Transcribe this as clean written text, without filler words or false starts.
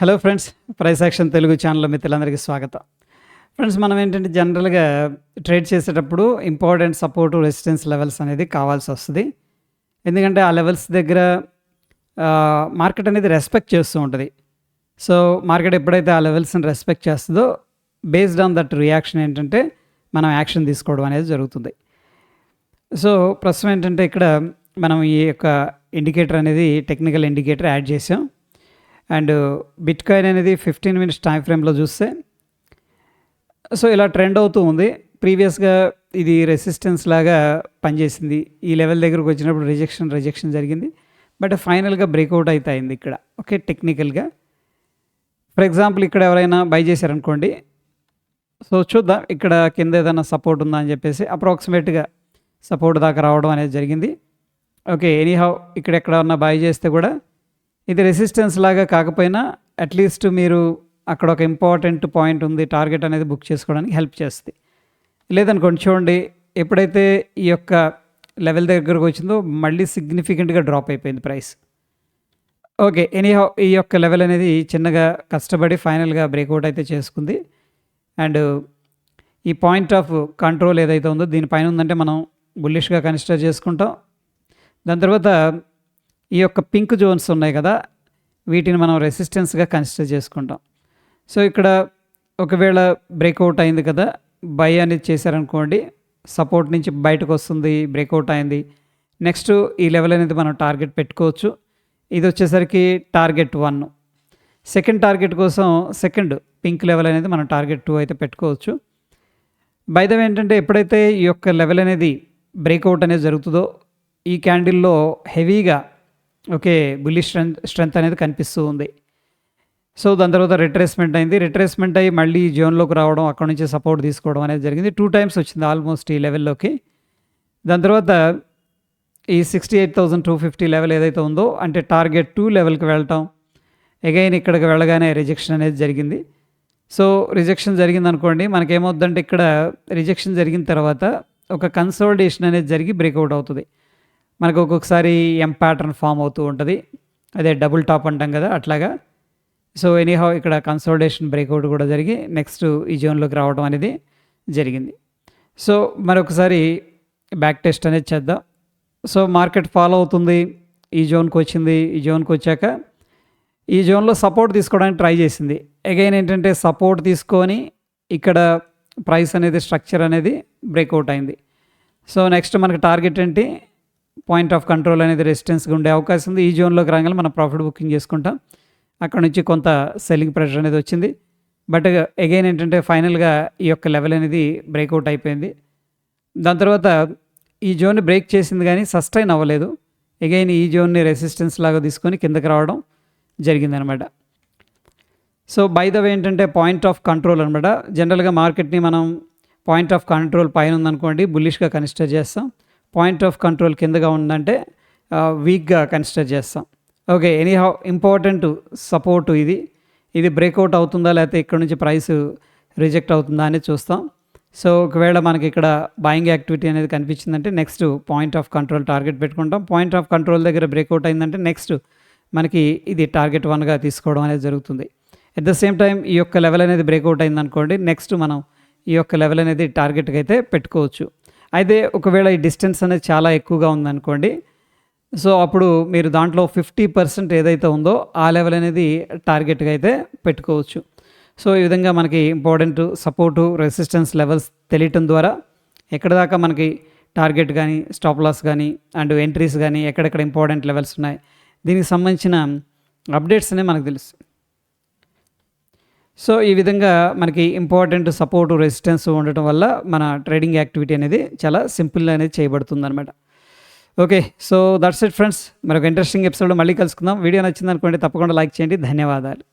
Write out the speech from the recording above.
Hello friends, price action Telugu channel మిత్రులందరికీ స్వాగతం. Friends, మనం ఏంటంటే జనరల్గా ట్రేడ్ చేసేటప్పుడు ఇంపార్టెంట్ సపోర్ట్ రెసిస్టెన్స్ లెవెల్స్ అనేది కావాల్సి వస్తుంది. ఎందుకంటే ఆ లెవెల్స్ దగ్గర మార్కెట్ అనేది రెస్పెక్ట్ చేస్తూ ఉంటుంది. సో మార్కెట్ ఎప్పుడైతే ఆ లెవెల్స్ని రెస్పెక్ట్ చేస్తుందో బేస్డ్ ఆన్ దట్ రియాక్షన్ ఏంటంటే మనం యాక్షన్ తీసుకోవడం అనేది జరుగుతుంది. సో ప్రస్తుతం ఏంటంటే ఇక్కడ మనం ఈ యొక్క ఇండికేటర్ అనేది టెక్నికల్ ఇండికేటర్ యాడ్ చేసాం. అండ్ బిట్ కాయిన్ అనేది 15 మినిట్స్ టైం ఫ్రేమ్లో చూస్తే సో ఇలా ట్రెండ్ అవుతూ ఉంది. ప్రీవియస్గా ఇది రెసిస్టెన్స్ లాగా పనిచేసింది. ఈ లెవెల్ దగ్గరకు వచ్చినప్పుడు రిజెక్షన్ జరిగింది. బట్ ఫైనల్గా బ్రేక్అవుట్ అయితే అయింది ఇక్కడ. ఓకే, టెక్నికల్గా ఫర్ ఎగ్జాంపుల్ ఇక్కడ ఎవరైనా బై చేశారనుకోండి. సో చూద్దాం ఇక్కడ కింద ఏదైనా సపోర్ట్ ఉందా అని చెప్పేసి అప్రాక్సిమేట్గా సపోర్ట్ దాకా రావడం అనేది జరిగింది. ఓకే, ఎనీహౌ ఇక్కడ ఎక్కడన్నా బై చేస్తే కూడా ఇది రెసిస్టెన్స్ లాగా కాకపోయినా అట్లీస్ట్ మీరు అక్కడ ఒక ఇంపార్టెంట్ పాయింట్ ఉంది, టార్గెట్ అనేది బుక్ చేసుకోవడానికి హెల్ప్ చేస్తుంది. లేదనుకోండి, చూడండి ఎప్పుడైతే ఈ యొక్క లెవెల్ దగ్గరకు వచ్చిందో మళ్ళీ సిగ్నిఫికెంట్గా డ్రాప్ అయిపోయింది ప్రైస్. ఓకే, ఎనీహౌ ఈ యొక్క లెవెల్ అనేది చిన్నగా కష్టపడి ఫైనల్గా బ్రేక్అవుట్ అయితే చేసుకుంది. అండ్ ఈ పాయింట్ ఆఫ్ కంట్రోల్ ఏదైతే ఉందో దీనిపైన ఉందంటే మనం బుల్లిష్గా కన్సిడర్ చేసుకుంటాం. దాని తర్వాత ఈ యొక్క పింక్ జోన్స్ ఉన్నాయి కదా, వీటిని మనం రెసిస్టెన్స్గా కన్సిడర్ చేసుకుంటాం. సో ఇక్కడ ఒకవేళ బ్రేక్అవుట్ అయింది కదా, బై అనేది చేశారనుకోండి, సపోర్ట్ నుంచి బయటకు వస్తుంది, బ్రేక్అవుట్ అయింది. నెక్స్ట్ ఈ లెవెల్ అనేది మనం టార్గెట్ పెట్టుకోవచ్చు. ఇది వచ్చేసరికి టార్గెట్ 1. సెకండ్ టార్గెట్ కోసం సెకండ్ పింక్ లెవెల్ అనేది మనం టార్గెట్ 2 అయితే పెట్టుకోవచ్చు. బై ద వే ఏంటంటే ఎప్పుడైతే ఈ యొక్క లెవెల్ అనేది బ్రేక్అవుట్ అనేది జరుగుతుందో ఈ క్యాండిల్లో హెవీగా ఓకే బుల్లిష్ స్ట్రెంత్ అనేది కనిపిస్తూ ఉంది. సో దాని తర్వాత రిట్రేస్మెంట్ అయింది. రిట్రేస్మెంట్ అయ్యి మళ్ళీ జోన్లోకి రావడం, అక్కడ నుంచి సపోర్ట్ తీసుకోవడం అనేది జరిగింది. 2 టైమ్స్ వచ్చింది ఆల్మోస్ట్ ఈ లెవెల్లోకి. దాని తర్వాత ఈ 68,250 లెవెల్ ఏదైతే ఉందో అంటే టార్గెట్ 2 లెవెల్కి వెళ్ళటం, అగైన్ ఇక్కడికి వెళ్ళగానే రిజెక్షన్ అనేది జరిగింది. సో రిజెక్షన్ జరిగింది అనుకోండి, మనకేమవుద్దంటే ఇక్కడ రిజెక్షన్ జరిగిన తర్వాత ఒక కన్సోలిడేషన్ అనేది జరిగి బ్రేక్అవుట్ అవుతుంది. మనకు ఒక్కొక్కసారి ఎం ప్యాటర్న్ ఫామ్ అవుతూ ఉంటుంది, అదే డబుల్ టాప్ అంటాం కదా అట్లాగా. సో ఎనీహౌ ఇక్కడ కన్సోలిడేషన్ బ్రేక్అవుట్ కూడా జరిగి నెక్స్ట్ ఈ జోన్లోకి రావడం అనేది జరిగింది. సో మరొకసారి బ్యాక్ టెస్ట్ అనేది చేద్దాం. సో మార్కెట్ ఫాలో అవుతుంది, ఈ జోన్కి వచ్చింది. ఈ జోన్కి వచ్చాక ఈ జోన్లో సపోర్ట్ తీసుకోవడానికి ట్రై చేసింది. అగైన్ ఏంటంటే సపోర్ట్ తీసుకొని ఇక్కడ ప్రైస్ అనేది స్ట్రక్చర్ అనేది బ్రేక్అవుట్ అయింది. సో నెక్స్ట్ మనకి టార్గెట్ ఏంటి, పాయింట్ ఆఫ్ కంట్రోల్ అనేది రెసిస్టెన్స్గా ఉండే అవకాశం ఉంది. ఈ జోన్లోకి రాగానే మనం ప్రాఫిట్ బుకింగ్ చేసుకుంటాం. అక్కడ నుంచి కొంత సెల్లింగ్ ప్రెషర్ అనేది వచ్చింది. బట్ అగైన్ ఏంటంటే ఫైనల్గా ఈ యొక్క లెవెల్ అనేది బ్రేక్అవుట్ అయిపోయింది. దాని తర్వాత ఈ జోన్ని బ్రేక్ చేసింది కానీ సస్టైన్ అవ్వలేదు. అగైన్ ఈ జోన్ని రెసిస్టెన్స్ లాగా తీసుకొని కిందకి రావడం జరిగిందనమాట. సో బై ద వే ఏంటంటే పాయింట్ ఆఫ్ కంట్రోల్ అనమాట. జనరల్గా మార్కెట్ని మనం పాయింట్ ఆఫ్ కంట్రోల్ పైన ఉందనుకోండి బుల్లిష్గా కన్సిడర్ చేస్తాం. పాయింట్ ఆఫ్ కంట్రోల్ కిందగా ఉందంటే వీక్గా కన్సిడర్ చేస్తాం. ఓకే, ఎనీహౌ ఇంపార్టెంట్ సపోర్టు ఇది బ్రేక్అవుట్ అవుతుందా లేకపోతే ఇక్కడ నుంచి ప్రైస్ రిజెక్ట్ అవుతుందా అనేది చూస్తాం. సో ఒకవేళ మనకి ఇక్కడ బాయింగ్ యాక్టివిటీ అనేది కనిపించిందంటే next point of control target పెట్టుకుంటాం. పాయింట్ ఆఫ్ కంట్రోల్ దగ్గర బ్రేక్అవుట్ అయిందంటే నెక్స్ట్ మనకి ఇది టార్గెట్ 1గా తీసుకోవడం అనేది జరుగుతుంది. అట్ ద సేమ్ టైం ఈ యొక్క లెవెల్ అనేది బ్రేక్అవుట్ అయిందనుకోండి, నెక్స్ట్ మనం ఈ యొక్క లెవెల్ అనేది టార్గెట్కి అయితే పెట్టుకోవచ్చు. అయితే ఒకవేళ ఈ డిస్టెన్స్ అనేది చాలా ఎక్కువగా ఉందనుకోండి, సో అప్పుడు మీరు దాంట్లో 50% ఏదైతే ఉందో ఆ లెవెల్ అనేది టార్గెట్గా అయితే పెట్టుకోవచ్చు. సో ఈ విధంగా మనకి ఇంపార్టెంట్ సపోర్టు రెసిస్టెన్స్ లెవెల్స్ తెలియటం ద్వారా ఎక్కడ దాకా మనకి టార్గెట్ కానీ స్టాప్ లాస్ కానీ అండ్ ఎంట్రీస్ కానీ ఎక్కడెక్కడ ఇంపార్టెంట్ లెవెల్స్ ఉన్నాయి దీనికి సంబంధించిన అప్డేట్స్ అనేవి మనకు తెలుసు. సో ఈ విధంగా మనకి ఇంపార్టెంట్ సపోర్టు రెసిస్టెన్స్ ఉండటం వల్ల మన ట్రేడింగ్ యాక్టివిటీ అనేది చాలా సింపుల్ అనేది చేయబడుతుంది అనమాట. Okay, so that's it friends. మరొక ఇంట్రెస్టింగ్ ఎపిసోడ్ మళ్ళీ కలుసుకుందాం. వీడియో నచ్చింది అనుకోండి, తప్పకుండా లైక్ చేయండి. ధన్యవాదాలు.